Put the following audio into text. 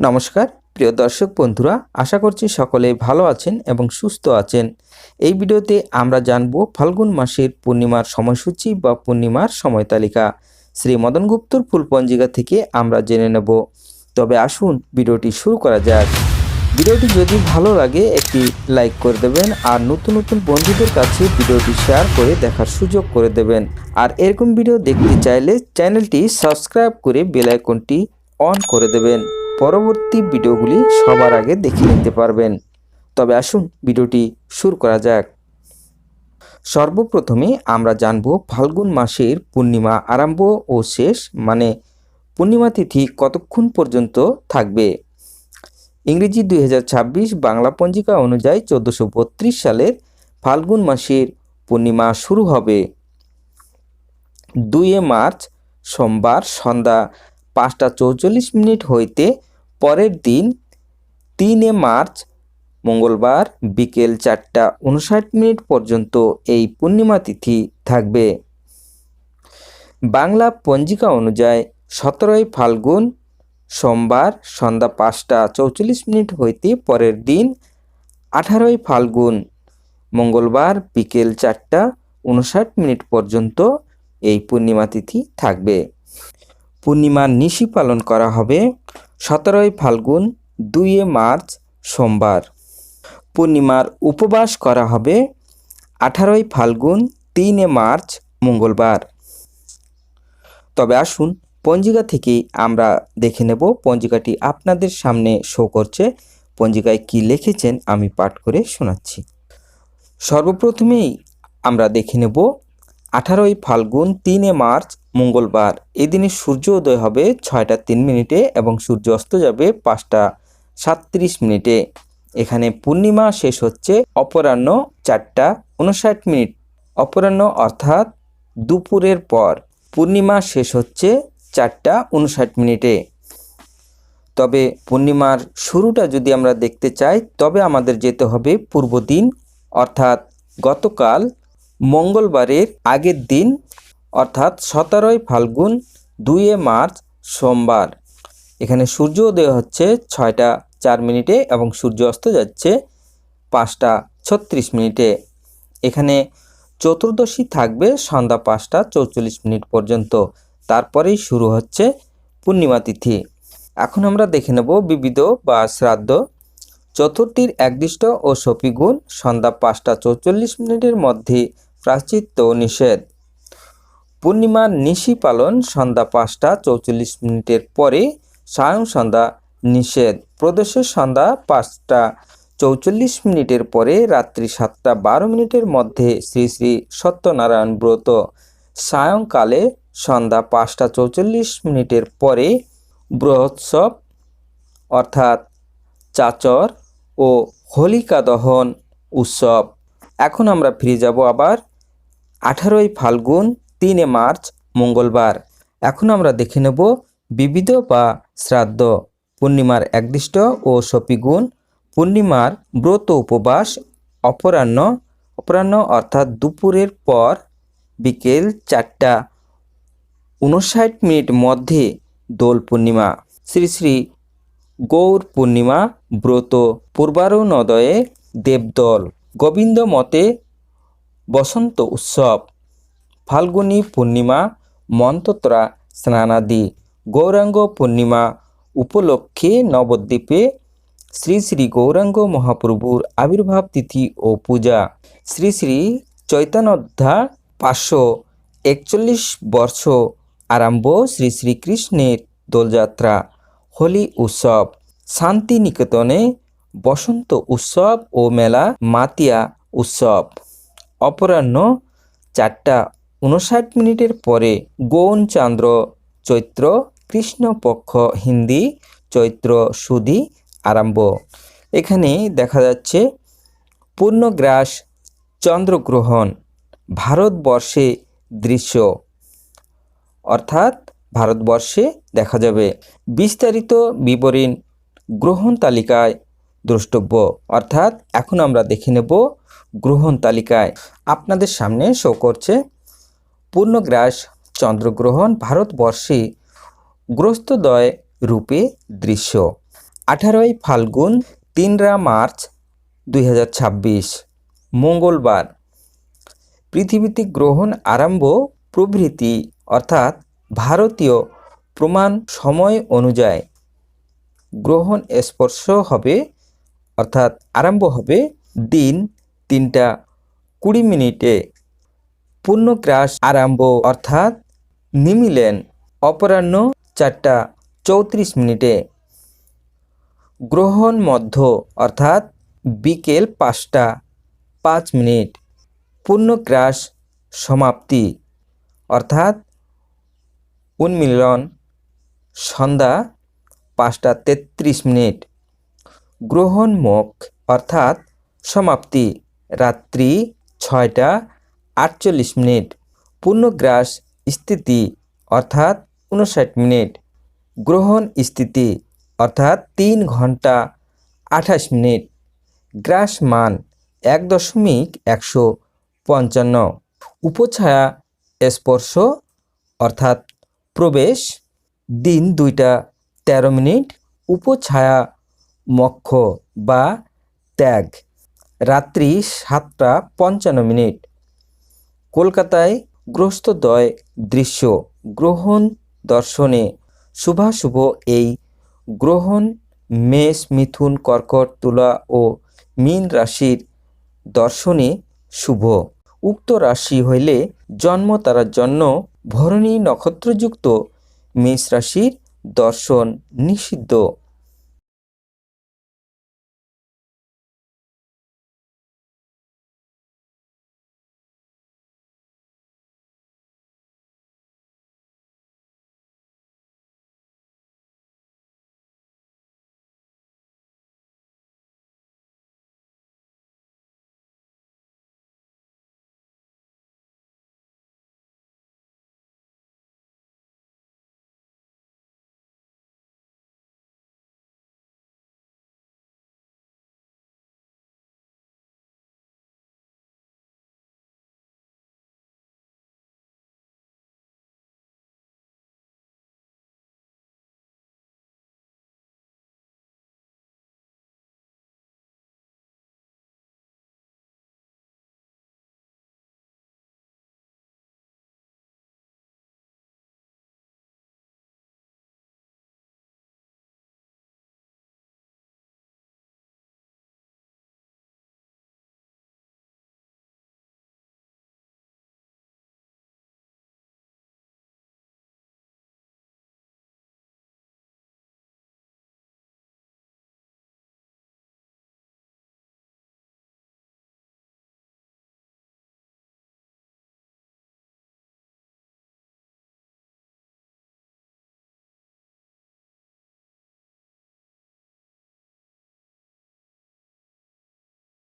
নমস্কার প্রিয় দর্শক বন্ধুরা, আশা করছি সকলে ভালো আছেন এবং সুস্থ আছেন। এই ভিডিওতে আমরা জানব ফাল্গুন মাসের পূর্ণিমার সময়সূচি বা পূর্ণিমার সময় তালিকা শ্রী মদন গুপ্তর ফুল পঞ্জিকা থেকে আমরা জেনে নেব। তবে আসুন ভিডিওটি শুরু করা যাক। ভিডিওটি যদি ভালো লাগে একটি লাইক করে দেবেন আর নতুন নতুন বন্ধুদের কাছে ভিডিওটি শেয়ার করে দেখার সুযোগ করে দেবেন। আর এরকম ভিডিও দেখতে চাইলে চ্যানেলটি সাবস্ক্রাইব করে বেল আইকনটি অন করে দেবেন। পরবর্তী ভিডিওগুলি সবার আগে দেখে নিতে পারবেন। তবে আসুন ভিডিওটি শুরু করা যাক। সর্বপ্রথমে আমরা জানব ফাল্গুন মাসের পূর্ণিমা আরম্ভ ও শেষ মানে পূর্ণিমা তিথি কতক্ষণ পর্যন্ত থাকবে। ইংরেজি 2026 বাংলা পঞ্জিকা অনুযায়ী 1432 সালের ফাল্গুন মাসের পূর্ণিমা শুরু হবে 2 মার্চ সোমবার সন্ধ্যা 5:44 হইতে পরের দিন 3 মার্চ মঙ্গলবার বিকেল 4:59 পর্যন্ত এই পূর্ণিমা তিথি থাকবে। বাংলা পঞ্জিকা অনুযায়ী 17 ফাল্গুন সোমবার সন্ধ্যা 5:44 হইতে পরের দিন 18 ফাল্গুন মঙ্গলবার বিকেল 4:59 পর্যন্ত এই পূর্ণিমা তিথি থাকবে। পূর্ণিমার নিশি পালন করা হবে 17 ফাল্গুন 2 মার্চ সোমবার। পূর্ণিমার উপবাস করা হবে 18 ফাল্গুন 3 মার্চ মঙ্গলবার। তবে আসুন পঞ্জিকা থেকে আমরা দেখে নেব। পঞ্জিকাটি আপনাদের সামনে শো করছে। পঞ্জিকায় কি লিখেছেন আমি পাঠ করে শোনাচ্ছি। সর্বপ্রথমেই আমরা দেখে নেব 18 ফাল্গুন 3 মার্চ মঙ্গলবার। এই দিনে সূর্য উদয় হবে 6:03 এবং সূর্য অস্ত যাবে 5:37। এখানে পূর্ণিমা শেষ হচ্ছে অপরাহ্ন 4:59। অপরাহ্ন অর্থাৎ দুপুরের পর পূর্ণিমা শেষ হচ্ছে 4:59। তবে পূর্ণিমার শুরুটা যদি আমরা দেখতে চাই তবে আমাদের যেতে হবে পূর্ব দিন অর্থাৎ গতকাল মঙ্গলবারের আগের দিন অর্থাৎ 17 ফাল্গুন 2 মার্চ সোমবার। এখানে সূর্য উদয় হচ্ছে 6:04 এবং সূর্য অস্ত যাচ্ছে 5:36। এখানে চতুর্দশী থাকবে সন্ধ্যা 5:44 পর্যন্ত। তারপরেই শুরু হচ্ছে পূর্ণিমা তিথি। এখন আমরা দেখে নেব বিবিধ বা শ্রাদ্ধ। চতুর্থীর একদিষ্ট ও শপীগুণ সন্ধ্যা 5:44 মধ্যে প্রায়শ্চিত্ত নিষেধ। পূর্ণিমার নিশি পালন সন্ধ্যা 5:44 পরে সায়ং সন্ধ্যা নিষেধ। প্রদোষের সন্ধ্যা 5:44 পরে রাত্রি 7:12 মধ্যে শ্রী শ্রী সত্যনারায়ণ ব্রত। সায়ংকালে সন্ধ্যা 5:44 পরে বৃহৎসব অর্থাৎ চাচর ও হোলিকা দহন উৎসব। এখন আমরা ফিরে যাব আবার 18 ফাল্গুন 3 মার্চ মঙ্গলবার। এখন আমরা দেখে নেব বিবিধ বা শ্রাদ্ধ। পূর্ণিমার একদিষ্ট ও শপীগুণ। পূর্ণিমার ব্রত উপবাস অপরাহ্ন অর্থাৎ দুপুরের পর বিকেল 4:59 মধ্যে দোল পূর্ণিমা। শ্রী শ্রী গৌর পূর্ণিমা ব্রত পূর্বারুণোদয়ে দেবদল। গোবিন্দ মতে বসন্ত উৎসব। ফাল্গুনী পূর্ণিমা মন্ত্রত্রা স্নানাদি। গৌরাঙ্গ পূর্ণিমা উপলক্ষে নবদ্বীপে শ্রী শ্রী গৌরাঙ্গ মহাপ্রভুর আবির্ভাব তিথি ও পূজা। শ্রী শ্রী চৈতন্যোদ্ধা 541 বর্ষ আরম্ভ শ্রী শ্রীকৃষ্ণের দোলযাত্রা। হোলি উৎসব। শান্তিনিকেতনে বসন্ত উৎসব ও মেলা মাতিয়া উৎসব। অপরাহ্ন 4:59 পরে গৌণ চান্দ্র চৈত্র কৃষ্ণপক্ষ হিন্দি চৈত্র সুধি আরম্ভ। এখানে দেখা যাচ্ছে পূর্ণগ্রাস চন্দ্রগ্রহণ ভারতবর্ষে দৃশ্য অর্থাৎ ভারতবর্ষে দেখা যাবে। বিস্তারিত বিবরণ গ্রহণ তালিকায় দ্রষ্টব্য। অর্থাৎ এখন আমরা দেখে নেব গ্রহণ তালিকায়। আপনাদের সামনে শো করছে পূর্ণগ্রাস চন্দ্রগ্রহণ ভারতবর্ষে গ্রস্তদয় রূপে দৃশ্য। 18ই ফাল্গুন 3রা মার্চ 2026 মঙ্গলবার। পৃথিবীতে গ্রহণ আরম্ভ প্রভৃতি অর্থাৎ ভারতীয় প্রমাণ সময় অনুযায়ী গ্রহণ স্পর্শ হবে অর্থাৎ আরম্ভ হবে দিন 3টা 20 মিনিটে, পূর্ণগ্রাস আরম্ভ অর্থাৎ নিমিলেন অপরাহ্ন 4টা 34 মিনিটে, গ্রহণ মধ্য অর্থাৎ বিকেল 5টা 5 মিনিট, পূর্ণগ্রাস সমাপ্তি অর্থাৎ উন্মিলন সন্ধ্যা 5টা 33 মিনিট, গ্রহণ মুখ অর্থাৎ সমাপ্তি রাত্রি 6টা 48 মিনিট, পূর্ণগ্রাস স্থিতি অর্থাৎ 59 মিনিট, গ্রহণ স্থিতি অর্থাৎ 3 ঘন্টা 28 মিনিট, গ্রাস মান 1.155, উপছায়া স্পর্শ অর্থাৎ প্রবেশ দিন 2টা 13 মিনিট, উপছায়া মক্ষ বা ত্যাগ রাত্রি 7টা 55 মিনিট, কলকাতায় গ্রস্তদ্বয় দৃশ্য গ্রহণ দর্শনে শুভাশুভ। এই গ্রহণ মেষ মিথুন কর্কট তুলা ও মীন রাশির দর্শনে শুভ। উক্ত রাশি হইলে জন্ম তারার জন্য ভরণী নক্ষত্রযুক্ত মেষ রাশির দর্শন নিষিদ্ধ।